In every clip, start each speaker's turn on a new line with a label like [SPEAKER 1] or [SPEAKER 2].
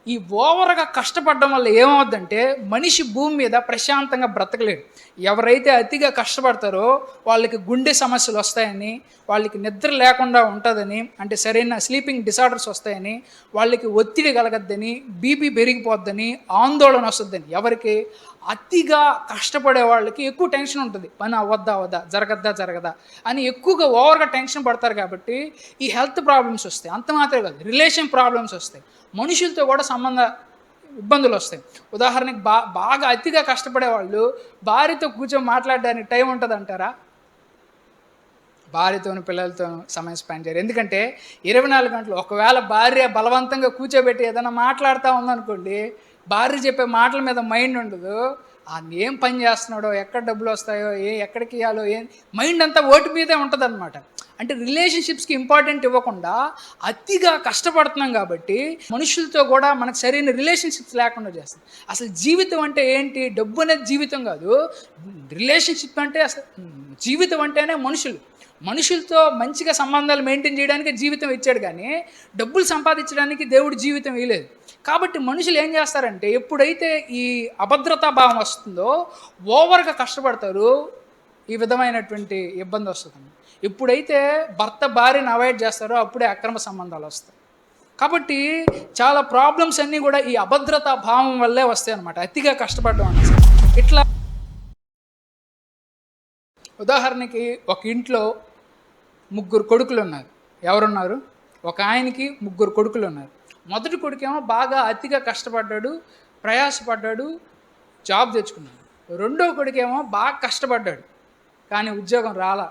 [SPEAKER 1] ఈ ఓవర్‌గా కష్టపడడం వల్ల ఏమవుద్దంటే, మనిషి భూమి మీద ప్రశాంతంగా బ్రతకలేడు. ఎవరైతే అతిగా కష్టపడతారో వాళ్ళకి గుండె సమస్యలొస్తాయని, వాళ్ళకి నిద్ర లేకుండా ఉంటదని, అంటే సరైన స్లీపింగ్ డిసార్డర్స్ వస్తాయని, వాళ్ళకి ఒత్తిడి కలగద్దని, బీపీ పెరిగిపోద్దని, ఆందోళన వస్తదని. ఎవరికి? అతిగా కష్టపడే వాళ్ళకి ఎక్కువ టెన్షన్ ఉంటుంది. పని అవ్వద్దా? అవ్వదా? జరగద్దా? జరగదా? అని ఎక్కువగా ఓవర్‌గా టెన్షన్ పడతారు కాబట్టి, ఈ హెల్త్ ప్రాబ్లమ్స్ వస్తాయి. అంత మాత్రమే కాదు, రిలేషన్ ప్రాబ్లమ్స్ వస్తాయి. మనుషులతో కూడా ఇబ్బందులొస్తాయి. ఉదాహరణకి బాగా అతిగా కష్టపడేవాళ్ళు భార్యతో కూర్చొని మాట్లాడడానికి టైం ఉంటదంటారా? భార్యతోను, పిల్లలతోను సమయం స్పెండ్ చేయరు. ఎందుకంటే 24 గంటలు ఒకవేళ భార్య బలవంతంగా కూర్చోబెట్టి ఏదైనా మాట్లాడుతా ఉందనుకోండి, భార్య చెప్పే మాటల మీద మైండ్ ఉండదు. ఏం పని చేస్తున్నాడో, ఎక్కడ డబ్బులొస్తాయో, ఎక్కడికియ్యాలో మైండ్ అంతా ఓటి మీదే ఉంటదనమాట. అంటే రిలేషన్‌షిప్స్‌కి ఇంపార్టెంట్ ఇవ్వకుండా అతిగా కష్టపడుతున్నాం కాబట్టి, మనుషులతో కూడా మనకు సరైన రిలేషన్‌షిప్స్ లేకుండా చేస్తుంది. అసలు జీవితం అంటే ఏంటి? డబ్బు అనేది జీవితం కాదు. రిలేషన్‌షిప్ అంటే జీవితం అంటేనే మనుషులు. మనుషులతో మంచిగా సంబంధాలు మెయింటైన్ చేయడానికి జీవితం ఇచ్చాడు కానీ, డబ్బులు సంపాదించడానికి దేవుడు జీవితం ఇయ్యలేదు. కాబట్టి మనుషులు ఏం చేస్తారంటే, ఎప్పుడైతే ఈ అభద్రతా భావం వస్తుందో ఓవర్‌గా కష్టపడతారు. ఈ విధమైనటువంటి ఇబ్బంది వస్తుందండి. ఎప్పుడైతే భర్త భార్యను అవాయిడ్ చేస్తారో అప్పుడే అక్రమ సంబంధాలు వస్తాయి. కాబట్టి చాలా ప్రాబ్లమ్స్ అన్నీ కూడా ఈ అభద్రతా భావం వల్లే వస్తాయన్నమాట. అతిగా కష్టపడడం అనేసి. ఇట్లా ఉదాహరణకి ఒక ఇంట్లో ముగ్గురు కొడుకులున్నారు. ఎవరున్నారు? ఒక ఆయనకి ముగ్గురు కొడుకులున్నారు. మొదటి కొడుకేమో బాగా అతిగా కష్టపడ్డాడు, ప్రయాసపడ్డాడు, జాబ్ తెచ్చుకున్నాడు. రెండో కొడుకేమో బాగా కష్టపడ్డాడు, కానీ ఉద్యోగం రాలా.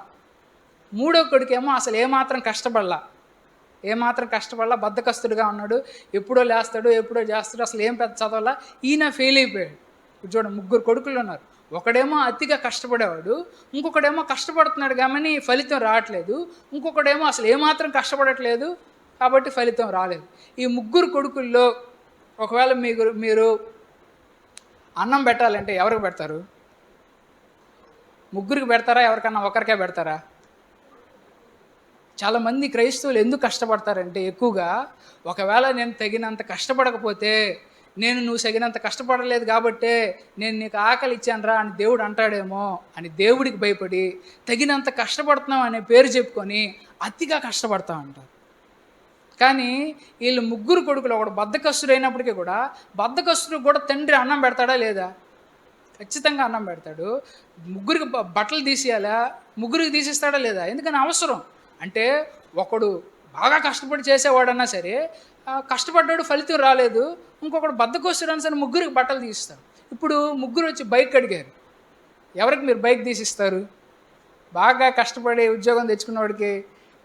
[SPEAKER 1] మూడో కొడుకేమో అసలు ఏమాత్రం కష్టపడలా, బద్ధకస్తుడిగా ఉన్నాడు. ఎప్పుడో లేస్తాడు, ఎప్పుడో చేస్తాడు, అసలు ఏం పెద్ద చదవలా. ఈయన ఫెయిల్ అయిపోయాడు. ఇప్పుడు చూడండి, ముగ్గురు కొడుకులున్నారు. ఒకడేమో అతిగా కష్టపడేవాడు, ఇంకొకడేమో కష్టపడుతున్నాడు కానీ ఫలితం రావట్లేదు, ఇంకొకడేమో అసలు ఏమాత్రం కష్టపడట్లేదు కాబట్టి ఫలితం రాలేదు. ఈ ముగ్గురు కొడుకుల్లో ఒకవేళ మీరు అన్నం పెట్టాలంటే ఎవరికి పెడతారు? ముగ్గురికి పెడతారా? ఎవరికన్నా ఒకరికే పెడతారా? చాలామంది క్రైస్తవులు ఎందుకు కష్టపడతారంటే ఎక్కువగా, ఒకవేళ నేను తగినంత కష్టపడకపోతే, నువ్వు తగినంత కష్టపడలేదు కాబట్టే నేను నీకు ఆకలి ఇచ్చానురా అని దేవుడు అంటాడేమో అని దేవుడికి భయపడి తగినంత కష్టపడుతున్నాం అనే పేరు చెప్పుకొని అతిగా కష్టపడతా ఉంటారు. కానీ వీళ్ళు ముగ్గురు కొడుకులు, ఒకడు బద్ధకస్తుడు అయినప్పటికీ కూడా, బద్ధకస్తుడికి కూడా తండ్రి అన్నం పెడతాడా లేదా? ఖచ్చితంగా అన్నం పెడతాడు. ముగ్గురికి బట్టలు తీసేయాలా? ముగ్గురికి తీసిస్తాడా లేదా? ఎందుకని అవసరం. అంటే ఒకడు బాగా కష్టపడి చేసేవాడన్నా సరే, కష్టపడ్డాడు, ఫలితం రాలేదు. ఇంకొకడు బద్ధకొస్తాడన్నా సరే ముగ్గురికి బట్టలు తీసిస్తారు. ఇప్పుడు ముగ్గురు వచ్చి బైక్ అడిగారు. ఎవరికి మీరు బైక్ తీసిస్తారు? బాగా కష్టపడి ఉద్యోగం తెచ్చుకున్నవాడికి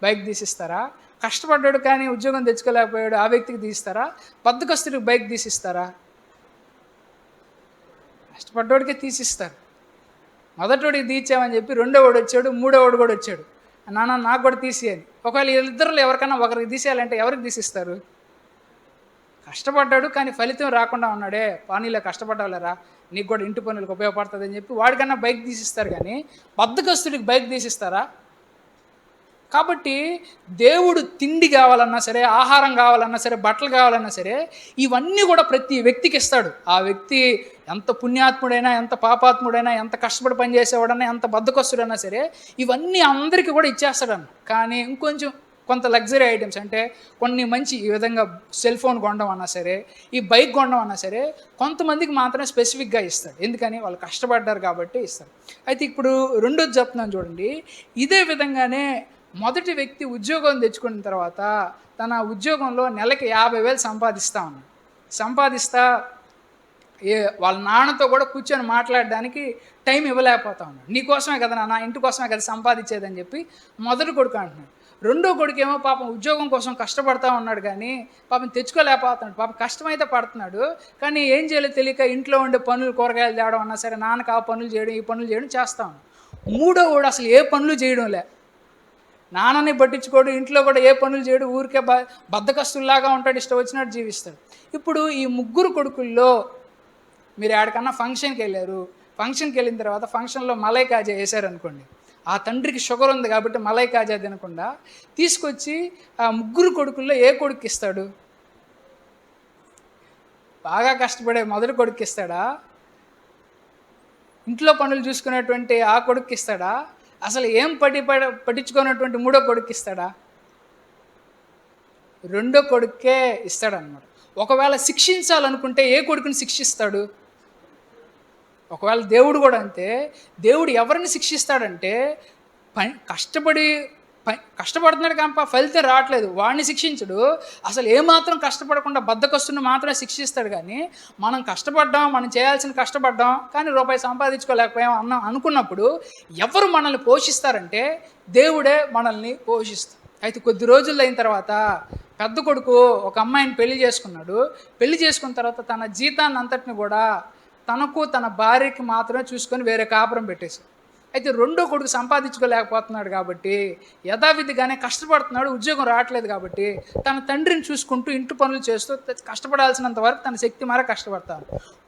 [SPEAKER 1] బైక్ తీసిస్తారా? కష్టపడ్డాడు కానీ ఉద్యోగం తెచ్చుకోలేకపోయాడు, ఆ వ్యక్తికి తీస్తారా? బద్ధకస్తుడికి బైక్ తీసిస్తారా? కష్టపడ్డోడికే తీసిస్తారు. మొదటోడికి తీర్చామని చెప్పి రెండోవాడు వచ్చాడు, మూడోవాడు కూడా వచ్చాడు, నాన్న నాకు కూడా తీసేయాలి. ఒకవేళ వీళ్ళిద్దరిలో ఎవరికైనా ఒకరికి తీసేయాలంటే ఎవరికి తీసిస్తారు? కష్టపడ్డాడు కానీ ఫలితం రాకుండా ఉన్నాడే, పానీలో కష్టపడ్డావులేరా, నీకు కూడా ఇంటి పనులకు ఉపయోగపడుతుందని చెప్పి వాడికన్నా బైక్ తీసిస్తారు. కానీ బద్ధకస్తుడికి బైక్ తీసిస్తారా? కాబట్టి దేవుడు తిండి కావాలన్నా సరే, ఆహారం కావాలన్నా సరే, బట్టలు కావాలన్నా సరే, ఇవన్నీ కూడా ప్రతి వ్యక్తికి ఇస్తాడు. ఆ వ్యక్తి ఎంత పుణ్యాత్ముడైనా, ఎంత పాపాత్ముడైనా, ఎంత కష్టపడి పనిచేసేవాడన్నా, ఎంత బద్ధకస్తుడైనా సరే, ఇవన్నీ అందరికీ కూడా ఇచ్చేస్తాడన్న. కానీ కొంత లగ్జరీ ఐటమ్స్, అంటే కొన్ని మంచి ఈ విధంగా సెల్ ఫోన్ కొనడం అన్నా సరే, ఈ బైక్ కొనడం అన్నా సరే, కొంతమందికి మాత్రమే స్పెసిఫిక్గా ఇస్తాడు. ఎందుకని? వాళ్ళు కష్టపడ్డారు కాబట్టి ఇస్తారు. అయితే ఇప్పుడు రెండోది చెప్తున్నాను చూడండి. ఇదే విధంగానే మొదటి వ్యక్తి ఉద్యోగం తెచ్చుకున్న తర్వాత తన ఉద్యోగంలో నెలకి 50,000 సంపాదిస్తా వాళ్ళ నాన్నతో కూడా కూర్చొని మాట్లాడడానికి టైం ఇవ్వలేకపోతా ఉన్నాడు. నీకోసమే కదా నాన్న, ఇంటి కోసమే కదా సంపాదించేదని చెప్పి మొదటి కొడుకు అంటున్నాడు. రెండో కొడుకేమో పాపం ఉద్యోగం కోసం కష్టపడతా ఉన్నాడు కానీ పాపం తెచ్చుకోలేకపోతున్నాడు. పాపం కష్టమైతే పడుతున్నాడు కానీ ఏం చేయలేదు తెలియక ఇంట్లో ఉండే పనులు, కూరగాయలు తేవడం అన్నా సరే, నాన్నకు ఆ పనులు చేయడం, ఈ పనులు చేయడం చేస్తా ఉన్నాడు. మూడో వాడు అసలు ఏ పనులు చేయడంలే, నాన్నని పట్టించుకోడు, ఇంట్లో కూడా ఏ పనులు చేయడు, ఊరికే బద్ధకస్తుల్లాగా ఉంటాడు, ఇష్టం వచ్చినట్టు జీవిస్తాడు. ఇప్పుడు ఈ ముగ్గురు కొడుకుల్లో మీరు ఎక్కడికన్నా ఫంక్షన్కి వెళ్ళారు, ఫంక్షన్కి వెళ్ళిన తర్వాత ఫంక్షన్లో మలై కాజా వేశారనుకోండి, ఆ తండ్రికి షుగర్ ఉంది కాబట్టి మలై కాజా తినకుండా తీసుకొచ్చి ఆ ముగ్గురు కొడుకుల్లో ఏ కొడుకు ఇస్తాడు? బాగా కష్టపడే మొదటి కొడుకు ఇస్తాడా? ఇంట్లో పనులు చూసుకునేటువంటి ఆ కొడుకు ఇస్తాడా? అసలు ఏం పట్టించుకున్నటువంటి మూడో కొడుకు ఇస్తాడా? రెండో కొడుకే ఇస్తాడనమాట. ఒకవేళ శిక్షించాలనుకుంటే ఏ కొడుకుని శిక్షిస్తాడు? ఒకవేళ దేవుడు కూడా అంతే. దేవుడు ఎవరిని శిక్షిస్తాడంటే కష్టపడుతున్నాడు కనుక ఫలితం రావట్లేదు వాడిని శిక్షించడు. అసలు ఏమాత్రం కష్టపడకుండా బద్ధకస్తుని మాత్రమే శిక్షిస్తాడు. కానీ మనం కష్టపడ్డాం, మనం చేయాల్సిన కష్టపడ్డాం, కానీ రూపాయి సంపాదించుకోలేకపోయాం అనుకున్నప్పుడు ఎవరు మనల్ని పోషిస్తారంటే దేవుడే మనల్ని పోషిస్తాడు. అయితే కొద్ది రోజులు అయిన తర్వాత పెద్ద కొడుకు ఒక అమ్మాయిని పెళ్లి చేసుకున్నాడు. పెళ్లి చేసుకున్న తర్వాత తన జీతాన్ని అంతటిని కూడా తనకు తన భార్యకి మాత్రమే చూసుకొని వేరే కాపురం పెట్టేశాడు. అయితే రెండో కొడుకు సంపాదించుకోలేకపోతున్నాడు కాబట్టి యథావిధిగానే కష్టపడుతున్నాడు, ఉద్యోగం రావట్లేదు కాబట్టి తన తండ్రిని చూసుకుంటూ ఇంటి పనులు చేస్తూ కష్టపడాల్సినంత వరకు తన శక్తి మేర కష్టపడతాడు.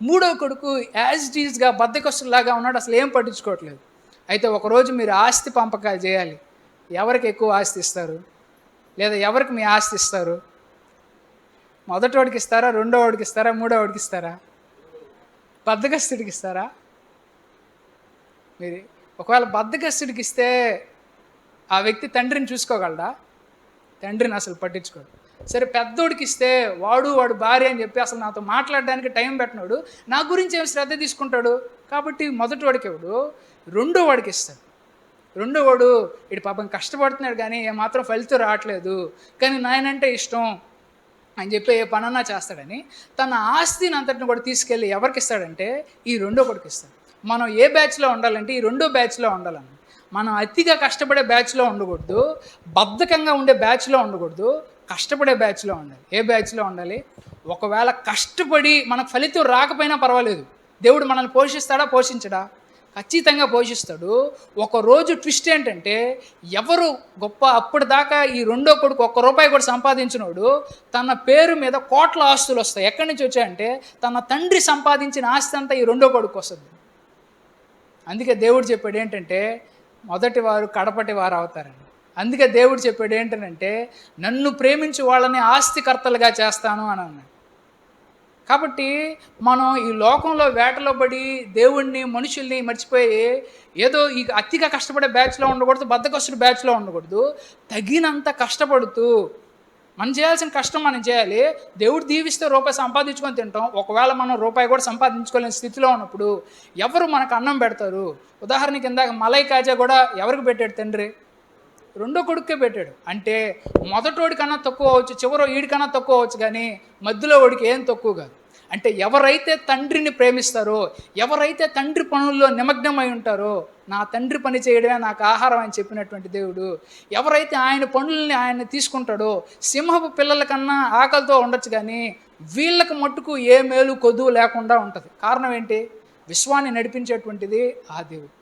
[SPEAKER 1] మూడో కొడుకు యాజ్ ఇట్ ఈజ్గా బద్దకస్తులాగా ఉన్నాడు, అసలు ఏం పట్టించుకోవట్లేదు. అయితే ఒకరోజు మీరు ఆస్తి పంపకాలు చేయాలి. ఎవరికి ఎక్కువ ఆస్తి ఇస్తారు, లేదా ఎవరికి మీ ఆస్తి ఇస్తారు? మొదటోడికి ఇస్తారా, రెండో వాడికి ఇస్తారా, మూడో వాడికి ఇస్తారా? బద్దకస్తుడికి ఇస్తారా? మీరు ఒకవేళ బద్దకస్తుడికి ఇస్తే ఆ వ్యక్తి తండ్రిని చూసుకోగలడా? తండ్రిని అసలు పట్టించుకోడు. సరే పెద్దోడికి ఇస్తే వాడు భార్య అని చెప్పి అసలు నాతో మాట్లాడడానికి టైం పెట్టినాడు, నా గురించి ఏమి శ్రద్ధ తీసుకుంటాడు. కాబట్టి మొదటివాడికి ఎవడు, రెండో వాడికి ఇస్తాడు. రెండో వాడు ఇటు పాపం కష్టపడుతున్నాడు కానీ ఏమాత్రం ఫలితం రావట్లేదు, కానీ నాయనంటే ఇష్టం అని చెప్పి ఏ పనన్నా చేస్తాడని తన ఆస్తిని అంతటిని కూడా తీసుకెళ్ళి ఎవరికి ఇస్తాడంటే ఈ రెండో కొడుకు ఇస్తాడు. మనం ఏ బ్యాచ్లో ఉండాలంటే ఈ రెండో బ్యాచ్లో ఉండాలని. మనం అతిగా కష్టపడే బ్యాచ్లో ఉండకూడదు, బద్ధకంగా ఉండే బ్యాచ్లో ఉండకూడదు, కష్టపడే బ్యాచ్లో ఉండాలి. ఏ బ్యాచ్లో ఉండాలి? ఒకవేళ కష్టపడి మనకు ఫలితం రాకపోయినా పర్వాలేదు, దేవుడు మనల్ని పోషిస్తాడా? పోషించడా? ఖచ్చితంగా పోషిస్తాడు. ఒకరోజు ట్విస్ట్ ఏంటంటే ఎవరు గొప్ప అప్పటిదాకా ఈ రెండో కొడుకు ₹1 కూడా సంపాదించినోడు తన పేరు మీద కోట్ల ఆస్తులు వస్తాయి. ఎక్కడి నుంచి వచ్చాయంటే తన తండ్రి సంపాదించిన ఆస్తి అంతా ఈ రెండో కొడుకు వస్తుంది. అందుకే దేవుడు చెప్పాడు ఏంటంటే మొదటి వారు కడపటి వారు అవుతారని. అందుకే దేవుడు చెప్పాడు ఏంటంటే నన్ను ప్రేమించు వాళ్ళని ఆస్తికర్తలుగా చేస్తాను అని అన్నాడు. కాబట్టి మనం ఈ లోకంలో వేటలో పడి దేవుణ్ణి మనుషుల్ని మర్చిపోయి ఏదో ఈ అతిగా కష్టపడే బ్యాచ్లో ఉండకూడదు, బద్ధకస్తుడి బ్యాచ్లో ఉండకూడదు. తగినంత కష్టపడుతూ మనం చేయాల్సిన కష్టం మనం చేయాలి. దేవుడు దీవిస్తే రూపాయి సంపాదించుకొని తింటాం. ఒకవేళ మనం రూపాయి కూడా సంపాదించుకోలేని స్థితిలో ఉన్నప్పుడు ఎవరు మనకు అన్నం పెడతారు? ఉదాహరణకి ఇందాక మలై కాజా కూడా ఎవరికి పెట్టాడు తండ్రి? రెండో కొడుకే పెట్టాడు. అంటే మొదటోడి కన్నా తక్కువ అవచ్చు, చివరో ఈడికన్నా తక్కువ అవచ్చు, కానీ మధ్యలో వాడికి ఏం తక్కువ కాదు. అంటే ఎవరైతే తండ్రిని ప్రేమిస్తారో, ఎవరైతే తండ్రి పనుల్లో నిమగ్నమై ఉంటారో, నా తండ్రి పని చేయడమే నాకు ఆహారం అని చెప్పినటువంటి దేవుడు, ఎవరైతే ఆయన పనుల్ని ఆయన తీసుకుంటాడో సింహపు పిల్లల కన్నా ఆకలితో ఉండొచ్చు, కానీ వీళ్ళకి మట్టుకు ఏ మేలు కొదువు లేకుండా ఉంటుంది. కారణం ఏంటి? విశ్వాన్ని నడిపించేటువంటిది ఆ దేవుడు.